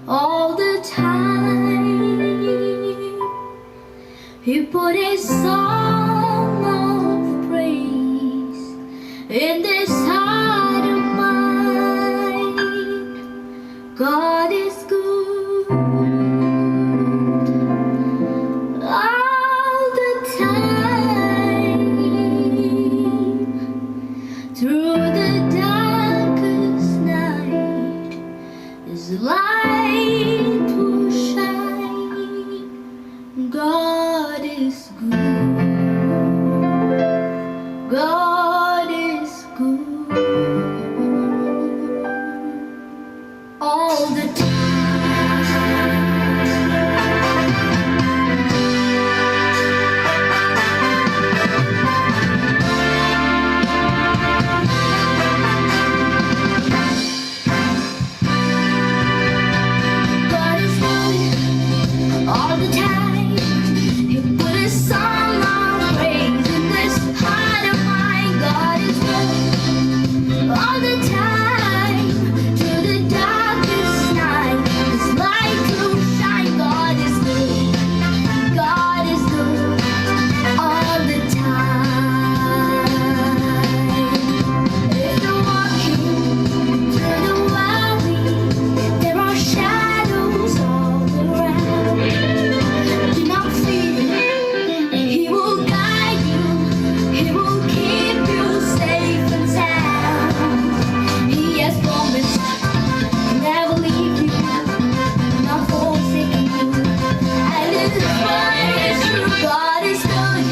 All the time, He put a song of praise in this heart of mine. God is good all the time. Through the darkest night, His light will shine. God is good. God is good all the time. God is good all the time. He put a song of praise in this heart of mine. God is good all the time. Through the darkest night, His light will shine. God is good. God is good all the time. If you're walking through the valley, there are shadows all around. Do not fear, He will guide you. He will keep you safe and sound. He has promised to never leave you, not forsaken you. And His word is true. God is good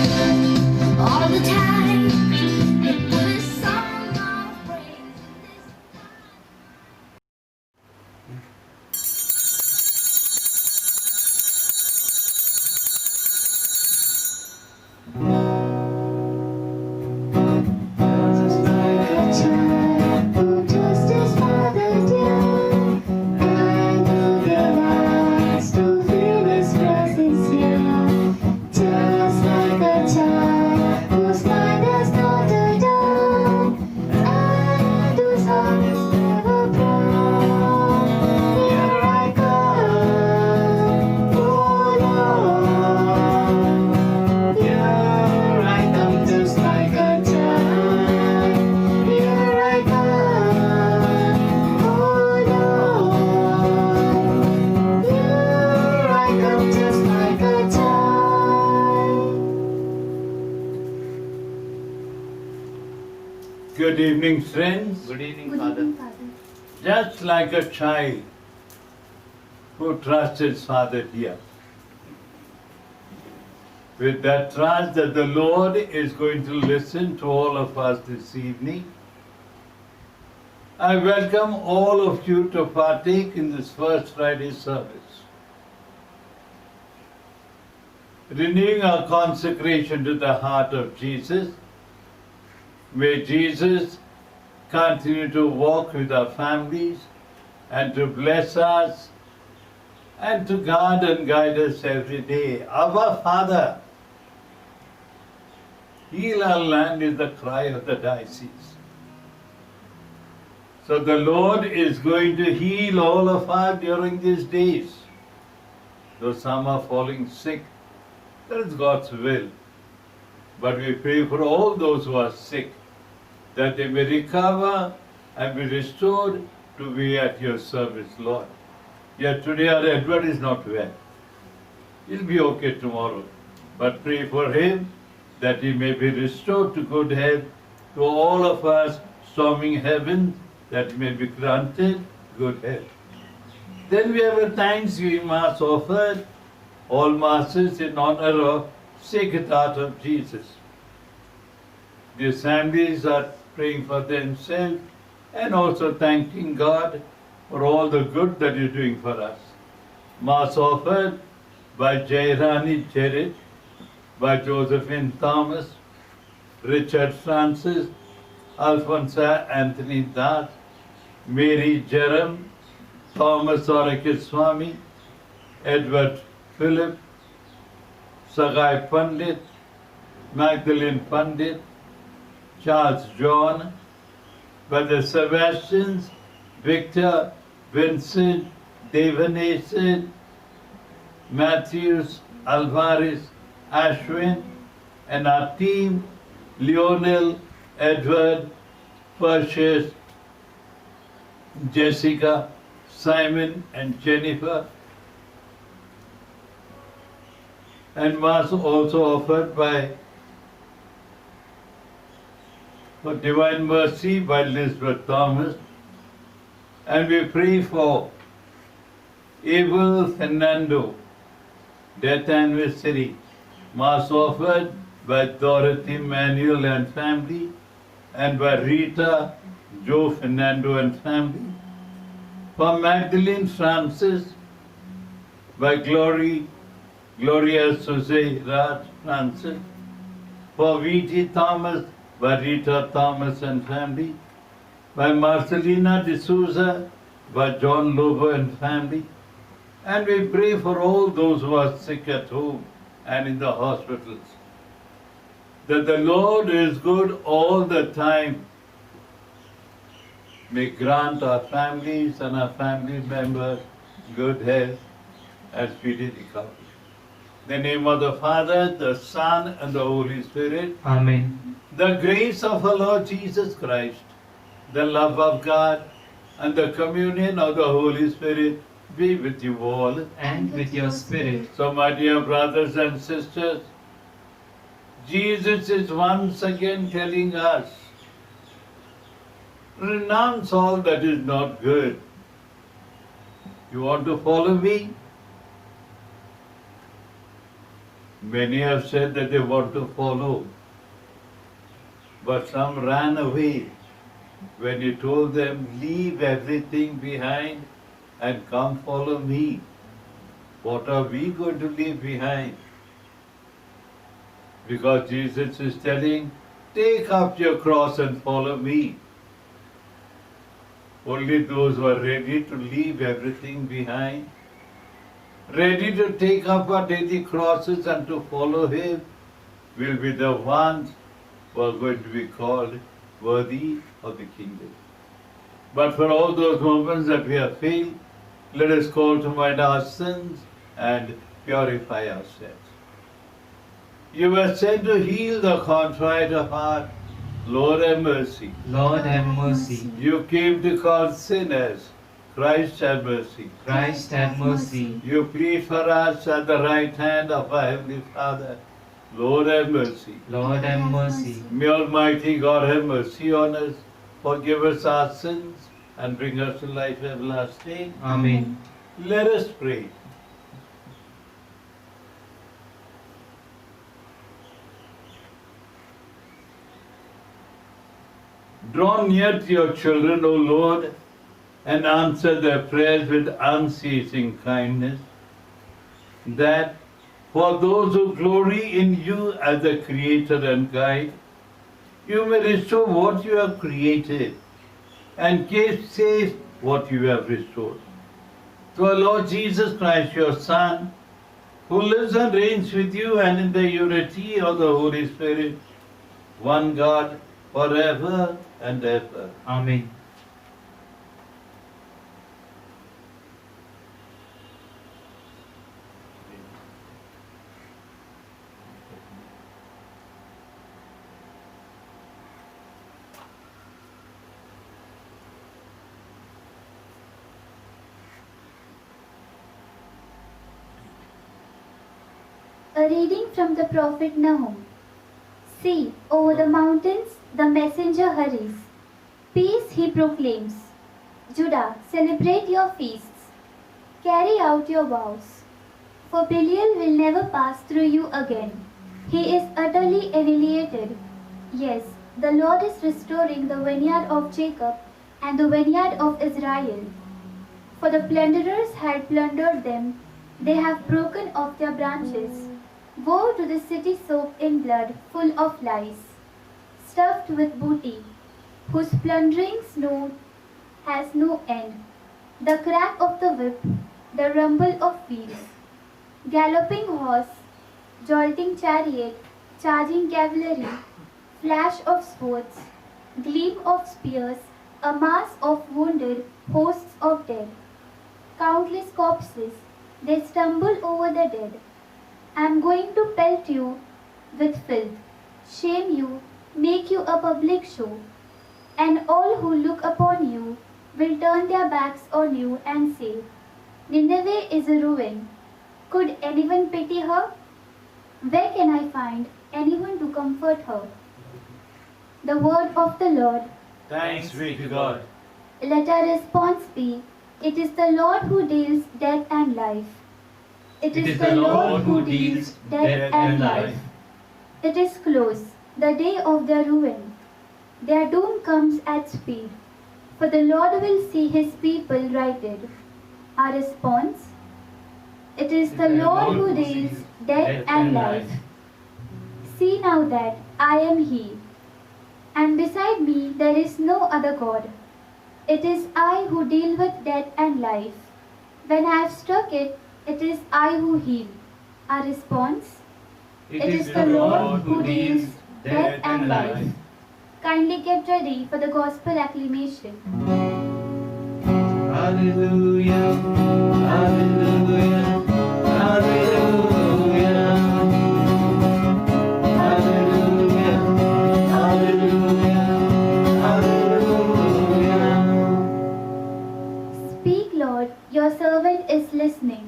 all the time. He put a song of praise in this. Just like a child who trusts his father dear, I know delights to feel His presence here. Just like a child whose mind has not a doubt, and whose heart is never proud. Here I come, oh Lord. Here I come just like a child. Here I come, oh Lord. Here I come just like a child. Good evening, friends. Good evening, Father. Just like a child who trusts his father dear. With that trust that the Lord is going to listen to all of us this evening, I welcome all of you to partake in this first Friday service. Renewing our consecration to the heart of Jesus, may Jesus continue to walk with our families and to bless us and to guard and guide us every day. Our Father, heal our land is the cry of the diocese. So the Lord is going to heal all of us during these days. Though some are falling sick, that is God's will. But we pray for all those who are sick, that they may recover and be restored to be at your service, Lord. Yet today our Edward is not well. He'll be okay tomorrow. But pray for him that he may be restored to good health, to all of us storming heaven, that he may be granted good health. Then we have a Thanksgiving Mass offered, all Masses in honor of Sacred Heart of Jesus. The assemblies are praying for themselves and also thanking God for all the good that He's doing for us. Mass offered by Jairani Cherit, by Josephine Thomas, Richard Francis, Alphonsa Anthony Das, Mary Jerem, Thomas Swami, Edward Philip, Sagai Pandit, Magdalene Pandit, Charles John, Brother Sebastians, Victor, Vincent, Devanesh, Matthews, Alvarez, Ashwin, and our team, Lionel, Edward, Perseus, Jessica, Simon, and Jennifer. And Mass also offered by for Divine Mercy by Elizabeth Thomas. And we pray for Abel Fernando, death anniversary, Mass offered by Dorothy Manuel and family, and by Rita, Joe Fernando and family. For Magdalene Francis, by Gloria Jose Raj Francis. For V.T. Thomas, by Rita Thomas and family. By Marcelina D'Souza, by John Lobo and family. And we pray for all those who are sick at home and in the hospitals, that the Lord is good all the time. May grant our families and our family members good health and speedy recovery. In the name of the Father, the Son, and the Holy Spirit. Amen. The grace of our Lord Jesus Christ, the love of God, and the communion of the Holy Spirit be with you all. And with your spirit. So, my dear brothers and sisters, Jesus is once again telling us, renounce all that is not good. You want to follow me? Many have said that they want to follow, but some ran away when he told them, leave everything behind and come follow me. What are we going to leave behind? Because Jesus is telling, take up your cross and follow me. Only those who are ready to leave everything behind, ready to take up our daily crosses and to follow Him, will be the ones who are going to be called worthy of the kingdom. But for all those moments that we have failed, let us call to mind our sins and purify ourselves. You were sent to heal the contrite of heart. Lord, have mercy. Lord, have mercy. You came to call sinners. Christ, have mercy. Christ, have mercy. You plead for us at the right hand of our Heavenly Father. Lord, have mercy. Lord, have mercy. May Almighty God have mercy on us, forgive us our sins, and bring us to life everlasting. Amen. Let us pray. Draw near to your children, O Lord, and answer their prayers with unceasing kindness, that for those who glory in you as the Creator and Guide, you may restore what you have created and keep safe what you have restored. Through our Lord Jesus Christ, your Son, who lives and reigns with you and in the unity of the Holy Spirit, one God, forever and ever. Amen. A reading from the prophet Nahum. See, over the mountains the messenger hurries. Peace he proclaims. Judah, celebrate your feasts. Carry out your vows. For Belial will never pass through you again. He is utterly annihilated. Yes, the Lord is restoring the vineyard of Jacob and the vineyard of Israel. For the plunderers had plundered them, they have broken off their branches. Woe to the city soaked in blood, full of lies, stuffed with booty, whose plundering snow has no end. The crack of the whip, the rumble of wheels, galloping horse, jolting chariot, charging cavalry, flash of swords, gleam of spears, a mass of wounded, hosts of dead. Countless corpses, they stumble over the dead. I am going to pelt you with filth, shame you, make you a public show, and all who look upon you will turn their backs on you and say, Nineveh is a ruin. Could anyone pity her? Where can I find anyone to comfort her? The word of the Lord. Thanks be to God. Let our response be, it is the Lord who deals death and life. It is the Lord who deals death and life. It is close, the day of their ruin. Their doom comes at speed, for the Lord will see his people righted. Our response, it is the Lord who deals death and life. See now that I am he, and beside me there is no other God. It is I who deal with death and life. When I have struck it, it is I who heal. Our response, it is the Lord who deals death and life. Kindly get ready for the gospel acclamation. Hallelujah, hallelujah, hallelujah. Hallelujah, hallelujah, hallelujah. Speak, Lord, your servant is listening.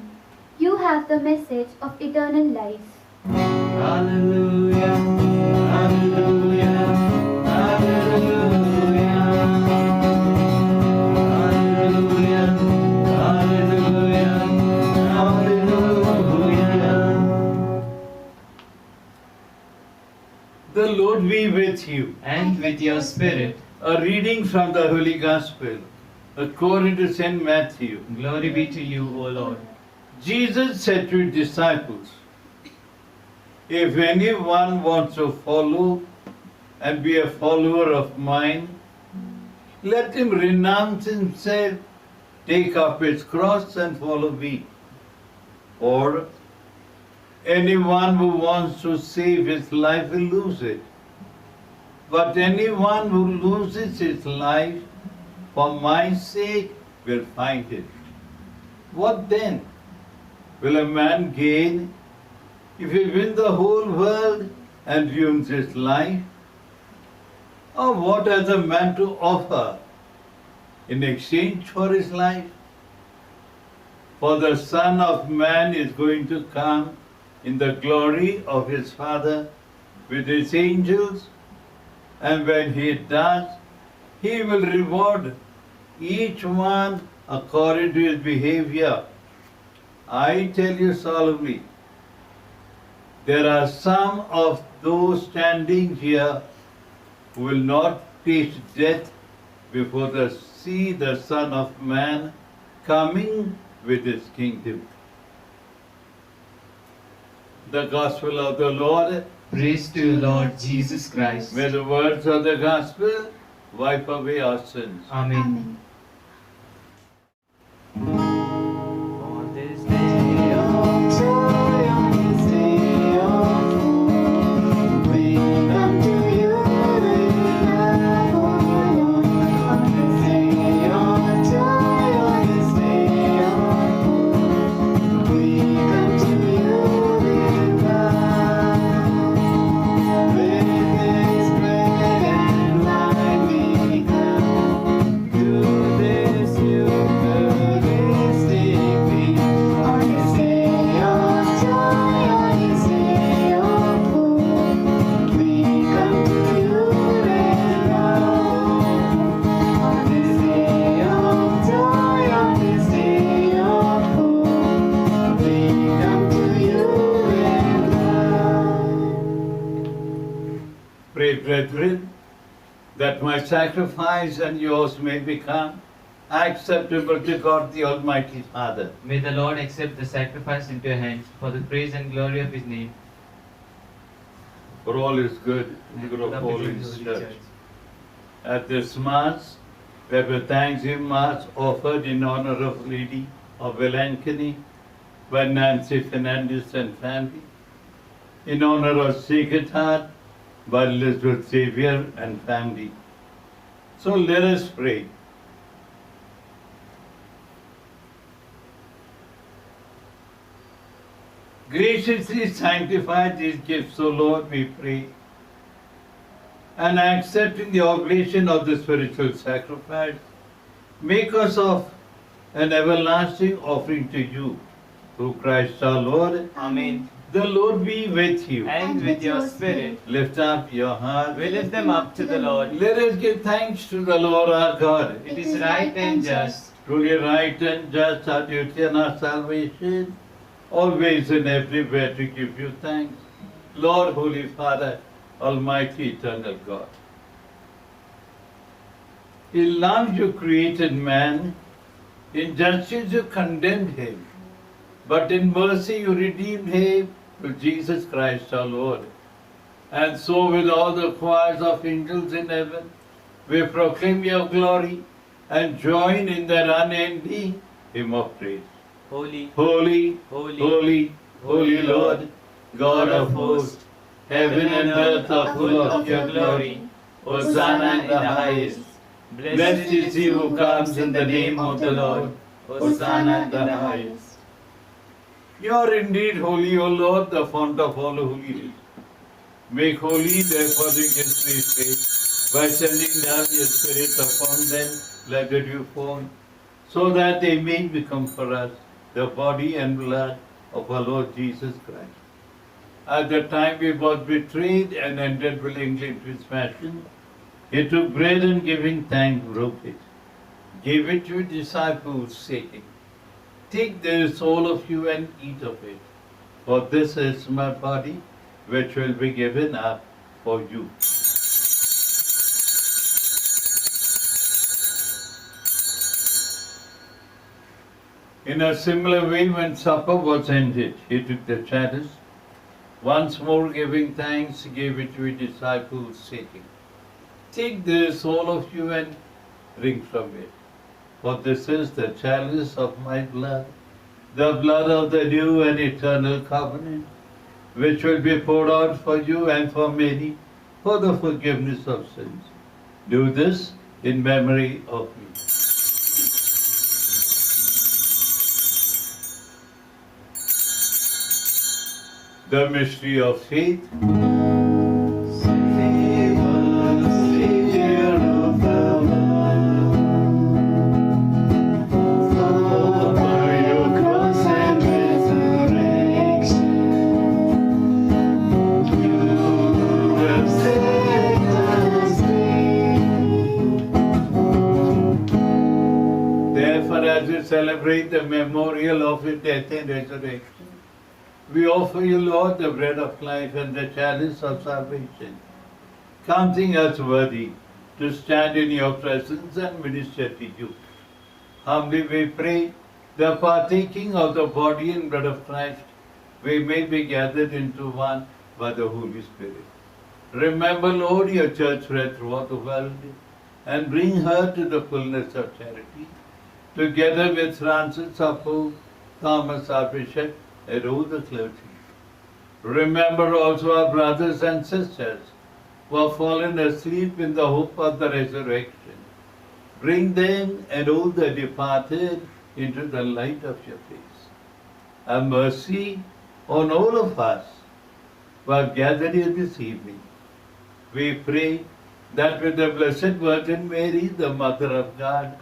You have the message of eternal life. Hallelujah, hallelujah, hallelujah. Hallelujah, hallelujah, hallelujah. The Lord be with you. And with your spirit, A reading from the Holy Gospel according to St. Matthew. glory be to you, O Lord. Jesus said to his disciples, if anyone wants to follow and be a follower of mine, let him renounce himself, take up his cross and follow me. Or anyone who wants to save his life will lose it. But anyone who loses his life for my sake will find it. What then? Will a man gain if he wins the whole world and ruins his life? Or what has a man to offer in exchange for his life? For the Son of Man is going to come in the glory of his Father with his angels, and when he does, he will reward each one according to his behavior. I tell you solemnly, there are some of those standing here who will not taste death before they see the Son of Man coming with his kingdom. The Gospel of the Lord. Praise to you, Lord Jesus Christ. May the words of the Gospel wipe away our sins. Amen. Amen. On this day of joy, on this day of hope, we Come to you, the love, O Lord, on this day of joy, on this day of hope. We come to you with love. with this bread and wine we come to this Eucharistic feast. On this day of joy, on this day of hope, we come to you with love. On this day of joy, on this day of hope, we come to you with love. Pray, brethren, that my sacrifice and yours may become acceptable to God the Almighty Father. May the Lord accept the sacrifice into your hands for the praise and glory of His name. For all is good in the good of Love Holy between the Holy Church. Church. At this Mass, we have a Thanksgiving Mass offered in honor of Lady of Velankany by Nancy Fernandez and family, in honor of Sacred Heart by Elizabeth Xavier and family, So let us pray. Graciously sanctify these gifts, O Lord, we pray, and accepting the oblation of the spiritual sacrifice, make us of an everlasting offering to you, through Christ our Lord. Amen. The Lord be with you. And with your spirit, Lift up your heart. we lift them up to the Lord. Let us give thanks to the Lord our God. It is right and just. Truly right and just our duty and our salvation, always and everywhere to give you thanks. Lord, Holy Father, Almighty, Eternal God. In love you created man, in justice you condemned him, but in mercy you redeemed him through Jesus Christ our Lord. And so with all the choirs of angels in heaven, we proclaim your glory and join in that unending hymn of praise. Holy, Holy, holy, holy, holy Lord, God of hosts, heaven and earth are full of your glory. Hosanna in the highest. Blessed is he who comes in the name of the Lord. Hosanna in the highest. You are indeed holy, O Lord, the fount of all holiness. Make holy, therefore, the gifts we pray, by sending down your Spirit upon them like a dewfall, so that they may become for us the body and blood of our Lord Jesus Christ. At the time he was betrayed and entered willingly into his passion, he took bread and giving thanks, broke it, gave it to his disciples, saying, "Take this, all of you, and eat of it, for this is my body, which will be given up for you." In a similar way, when supper was ended, he took the chalice, once more giving thanks, gave it to his disciples, saying, "Take this, all of you, and drink from it. For this is the chalice of my blood, the blood of the new and eternal covenant, which will be poured out for you and for many for the forgiveness of sins. Do this in memory of me." The mystery of faith. Save us, Savior of the world. For by your cross and resurrection, you have set us free. Therefore, as we celebrate the memorial of his death and resurrection, we offer you, Lord, the bread of life and the chalice of salvation, counting us worthy to stand in your presence and minister to you. Humbly we pray, the partaking of the body and blood of Christ, we may be gathered into one by the Holy Spirit. Remember, Lord, your church spread throughout the world, and bring her to the fullness of charity, together with Francis our Pope, Thomas our Bishop, and all the clergy. Remember also our brothers and sisters who have fallen asleep in the hope of the resurrection. Bring them and all the departed into the light of your face. Have mercy on all of us who have gathered here this evening. We pray that with the Blessed Virgin Mary, the Mother of God,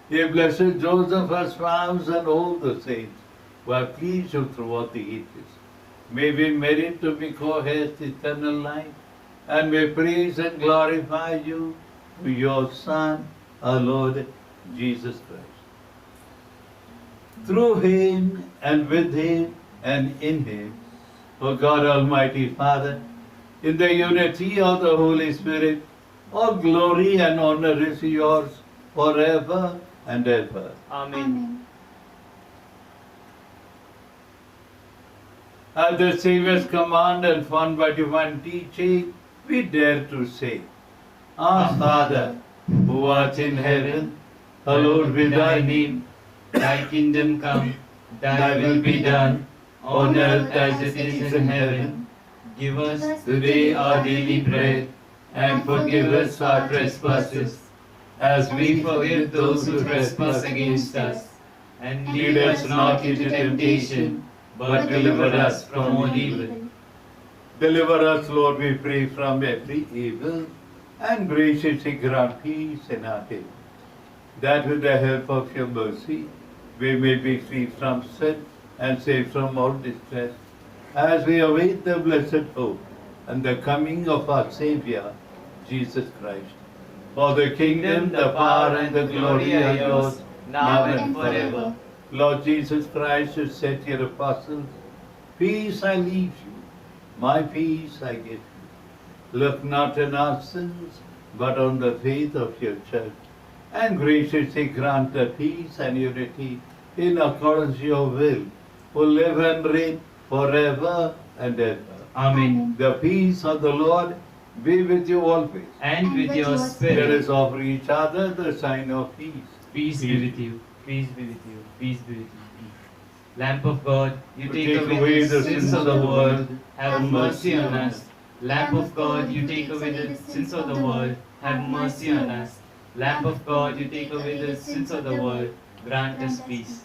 the Blessed Joseph, her spouse, and all the saints who have pleased you throughout the ages, may we merit to be co-heirs to eternal life, and may praise and glorify you through your Son, our Lord Jesus Christ. Through him, and with him, and in him, O God Almighty Father, in the unity of the Holy Spirit, all glory and honor is yours forever and ever. Amen. Amen. At the Savior's command and formed by divine teaching, we dare to say, Our Father, who art in heaven, hallowed be thy name. Thy kingdom come, thy will be done, on earth as it is in heaven. Give us today our daily bread, and forgive us our trespasses, as we Forgive those who trespass against us. And lead us not into temptation, but deliver us from all evil. Deliver us, Lord, we pray, from every evil, and graciously grant peace in our day, that with the help of your mercy we may be free from sin and saved from all distress, as we await the blessed hope and the coming of our Saviour, Jesus Christ. For the kingdom, the power, and the glory are yours, now and forever. Lord Jesus Christ, you said to your apostles, peace I leave you, my peace I give you. Look not on our sins, but on the faith of your church, and graciously grant the peace and unity in accordance with your will, who live and reign forever and ever. Amen. The peace of the Lord be with you always. And with your Let spirit, us offer each other the sign of peace. peace be with you. Peace be with you. Peace be with you. Lamp of God, you take away the sins of the world. Have mercy on us. Lamp of God, you take away the sins of the world. Have mercy on us. Lamp of God, you take away the sins of the world. Grant us peace.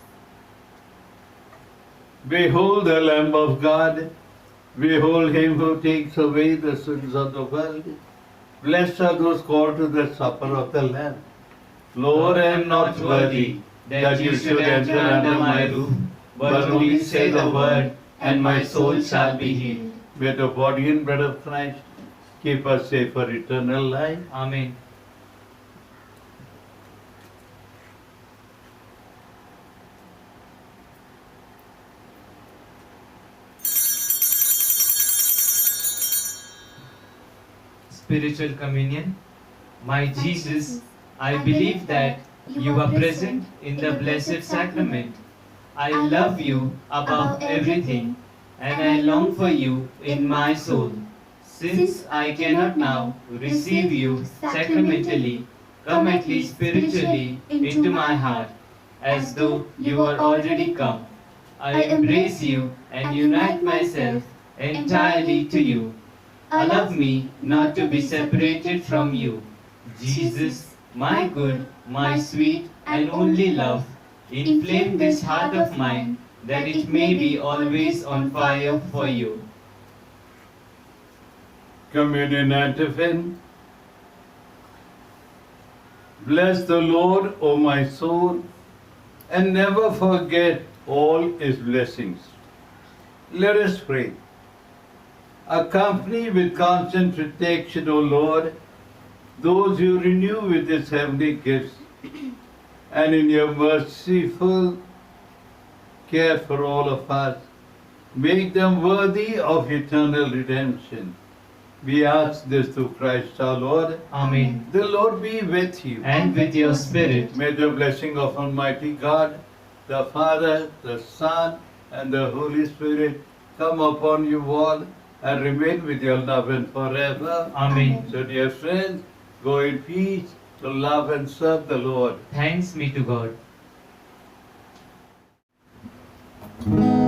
Behold the Lamb of God. Behold him who takes away the sins of the world. Blessed are those called to the supper of the Lamb. Lord, I am not worthy that you should enter under my roof, but only say the word, and my soul shall be healed. May the body and blood of Christ keep us safe for eternal life. Amen. Spiritual communion. My Jesus, I believe that you are present in the blessed sacrament. I love you above everything, and I long for you in my soul. Since I cannot now receive you sacramentally, come at least spiritually into my heart, as though you are already come. I embrace you and unite myself entirely to you. Allow me not to be separated from you. Jesus, my good, my sweet and only love, inflame this heart of mine, that it may be always on fire for you. Communion antiphon. Bless the Lord, O my soul, and never forget all his blessings. Let us pray. Accompany with constant protection, O Lord, those you renew with his heavenly gifts, and in your merciful care for all of us, make them worthy of eternal redemption. We ask this through Christ our Lord. Amen. The Lord be with you. And with your spirit. May the blessing of Almighty God, the Father, the Son, and the Holy Spirit come upon you all and remain with your love and forever. Amen. So, dear friends, go in peace to love and serve the Lord. Thanks be to God. Yeah.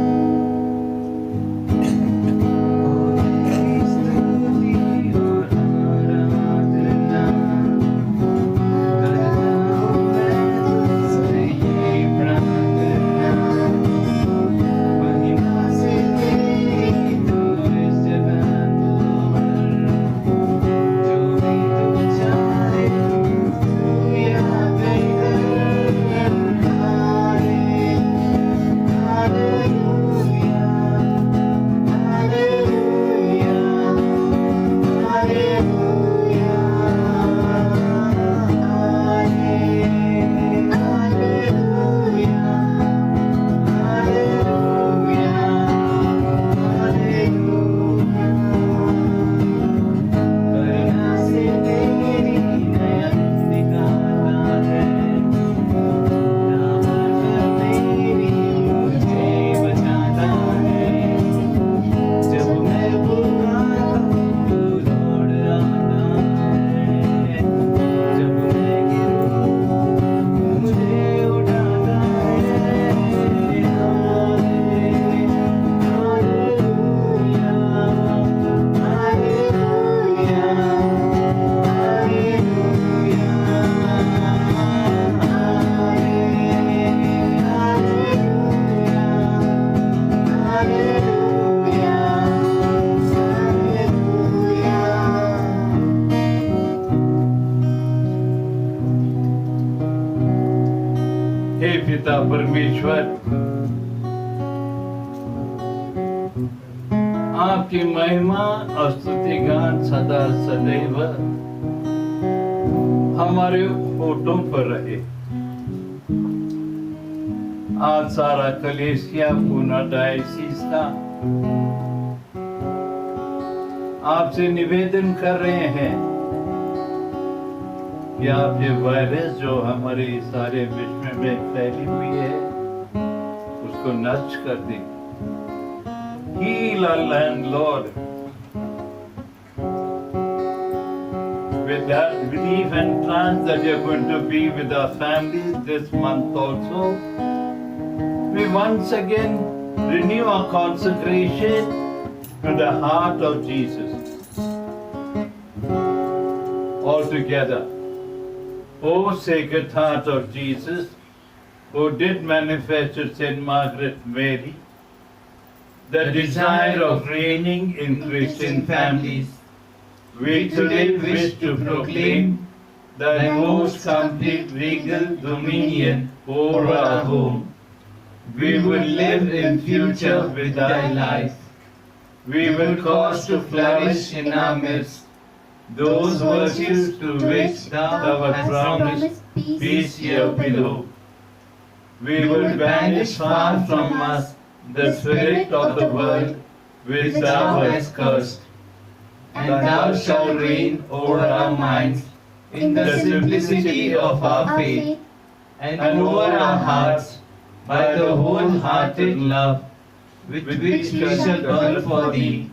हे पिता परमेश्वर, आपकी महिमा और स्तुतिगान सदा सदैव हमारे होठों पर रहे। आज सारा कलेसिया पूना डायसिस का आपसे निवेदन कर रहे हैं कि आप ये वायरस जो हमारे सारे विश्व में फैली हुई है उसको नष्ट कर दें। Heal our land, Lord. With that belief and trust that you're going to be with our families this month also, we once again renew our consecration to the heart of Jesus. All together. O Sacred Heart of Jesus, who did manifest to Saint Margaret Mary the desire of reigning in Christian families, we today wish to proclaim thy most complete regal dominion over our home. We will live in future with thy life. We will cause to flourish in our midst those virtues to which thou hast promised peace here below. We will banish far from us the spirit of the world which thou hast cursed, and thou shalt reign over our minds in the simplicity of our faith, and over our hearts by the wholehearted love with which we shall burn for thee,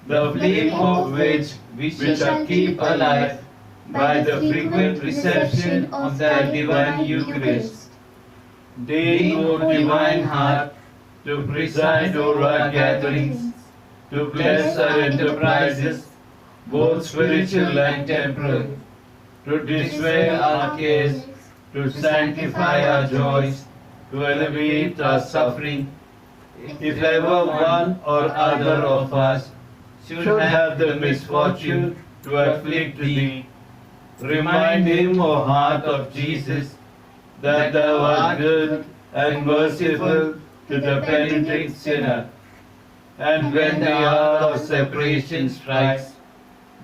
the flame of which we shall keep alive by the frequent reception of thy divine Eucharist. Deign, O divine heart, to preside over our gatherings, to bless our enterprises, both spiritual and temporal, to dissuade our cares, to sanctify our joys, to alleviate our suffering. If ever one or other of us should have the misfortune to afflict thee, remind him, O heart of Jesus, that thou art good and merciful to the penitent sinner. And when the hour of separation strikes,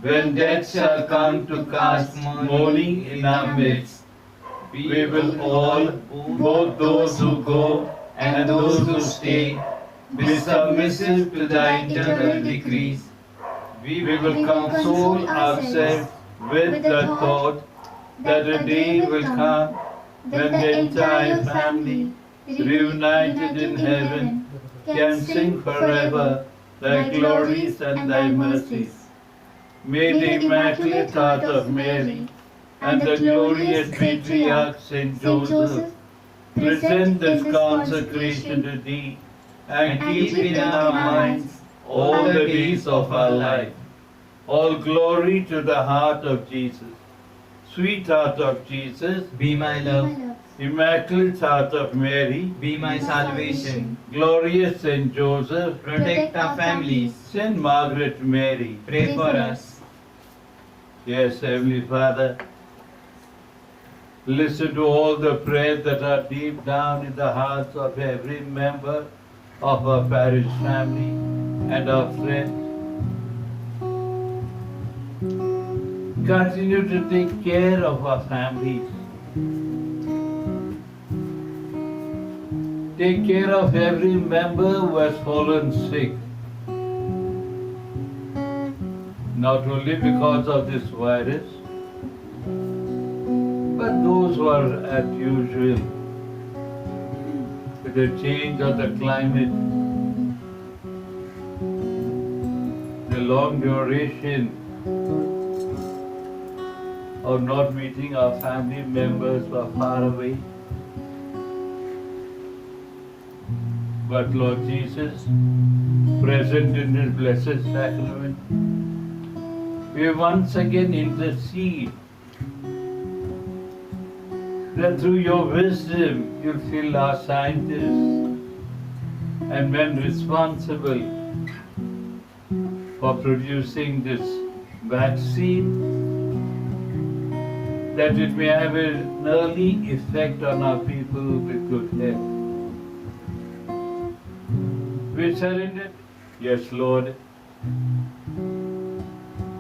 when death shall come to cast mourning in our midst, we will all, both those who go and those who stay, be submissive to thy eternal decrees. We will console ourselves with the thought that a day will come when the entire family, reunited in heaven, can sing forever thy glories and thy mercies. May the Immaculate Heart of Mary and the glorious Patriarch Saint Joseph present this consecration to thee and keep in our minds all the days of our life. All glory to the heart of Jesus. Sweet heart of Jesus, Be my love, Immaculate Heart of Mary, be my salvation. glorious Saint Joseph, Protect our families. Saint Margaret Mary. Pray for us. Yes, Heavenly Father, listen to all the prayers that are deep down in the hearts of every member of our parish family and our friends. Continue to take care of our families. Take care of every member who has fallen sick. Not only because of this virus, but those who are as usual with the change of the climate, the long duration of not meeting our family members who are far away. But Lord Jesus, present in His blessed sacrament, we once again intercede that through your wisdom you'll fill our scientists and men responsible for producing this vaccine that it may have an early effect on our people with good health. We surrender. Yes, Lord.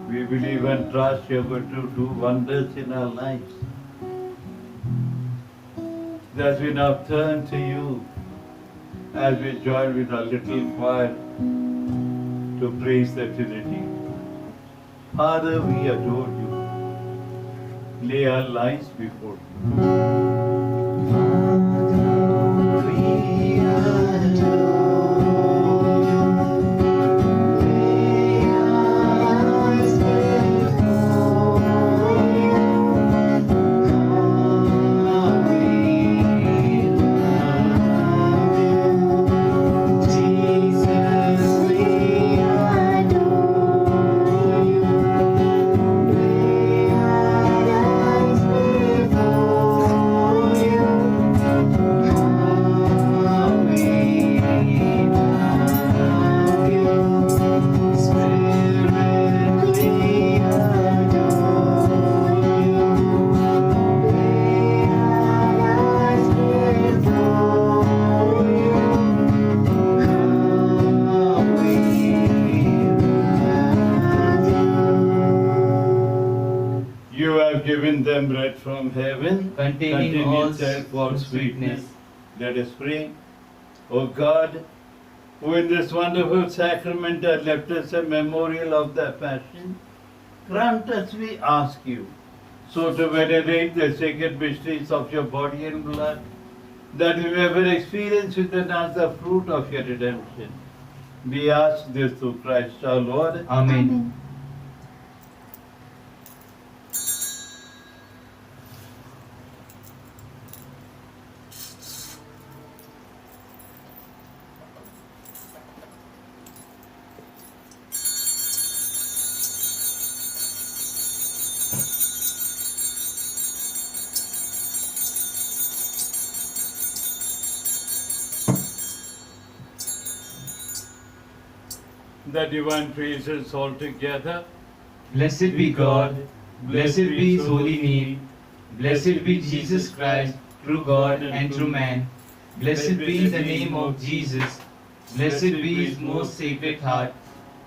We believe and trust you're going to do wonders in our lives. As we now turn to you, as we join with our little choir to praise the Trinity. Father, we adore you. Lay our lives before you. You have given them bread from heaven, containing all itself all sweetness. sweetness. Let us pray. O God, who in this wonderful sacrament has left us a memorial of the Passion, grant us, we ask you, so to venerate the sacred mysteries of your body and blood, that we may ever experience within us the fruit of your redemption. We ask this through Christ our Lord. Amen. The divine praises all together. Blessed be God, blessed be His holy name, blessed be Jesus Christ, true God and true man. Blessed be the name of Jesus, blessed be His most sacred heart,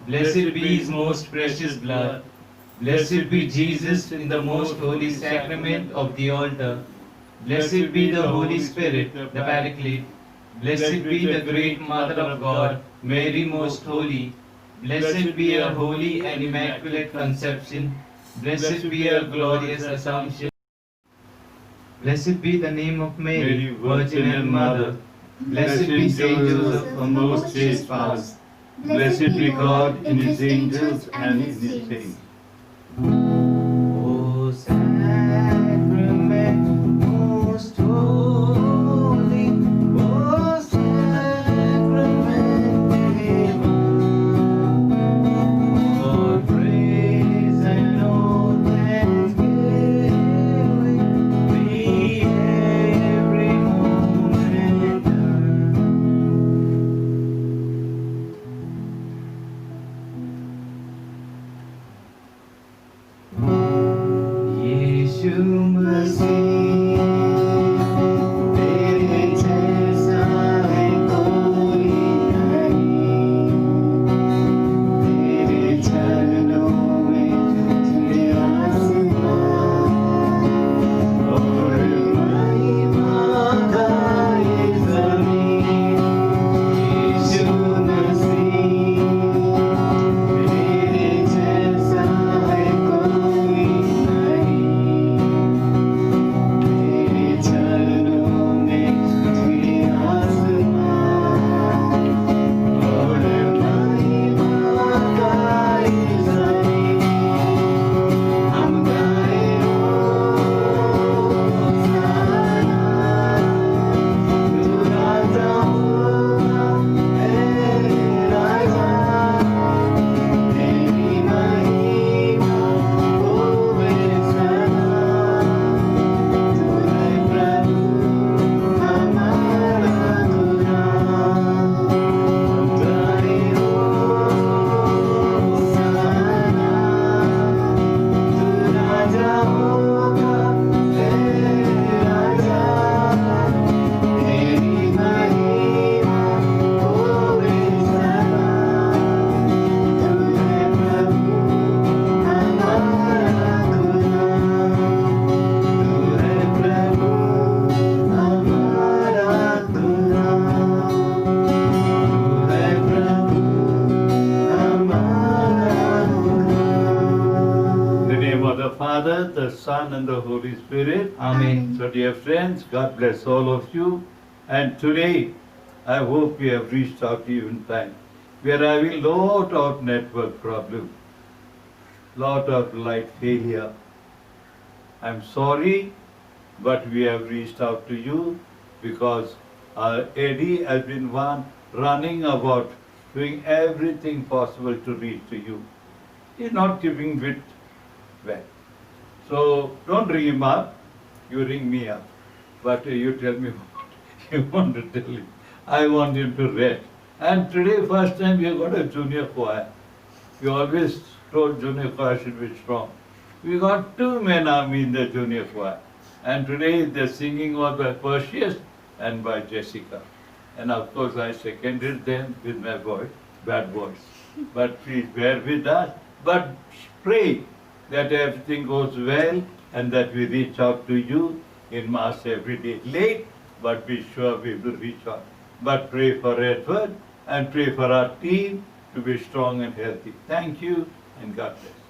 blessed be His most precious blood. Blessed be Jesus in the most holy sacrament of the altar. Blessed be the Holy Spirit, the Paraclete. Blessed be the great Mother of God, Mary most holy. Blessed be her holy and immaculate conception. Blessed be her glorious assumption. Blessed be the name of Mary, Virgin and Mother. Blessed be Saint Joseph, her most chaste spouse. Blessed be God in His angels and in His saints. O sacrament most holy, O sacrament divine, all praise and all thanksgiving be every moment done. Son, and the Holy Spirit. Amen. So, dear friends, God bless all of you. And today, I hope we have reached out to you in time. We are having lot of network problem, lot of light failure. I'm sorry, but we have reached out to you because Eddie has been one running about, doing everything possible to reach to you. He's not giving it back. So don't ring him up, you ring me up. But you tell me what you want to tell him. I want him to rest. And today, first time, we have got a junior choir. We always told junior choir should be strong. We got 2 men army in the junior choir. And today the singing was by Perseus and by Jessica. And of course I seconded them with my voice, bad voice. But please bear with us. But pray that everything goes well and that we reach out to you in Mass every day. Late, but be sure we will reach out. But pray for Edward and pray for our team to be strong and healthy. Thank you and God bless.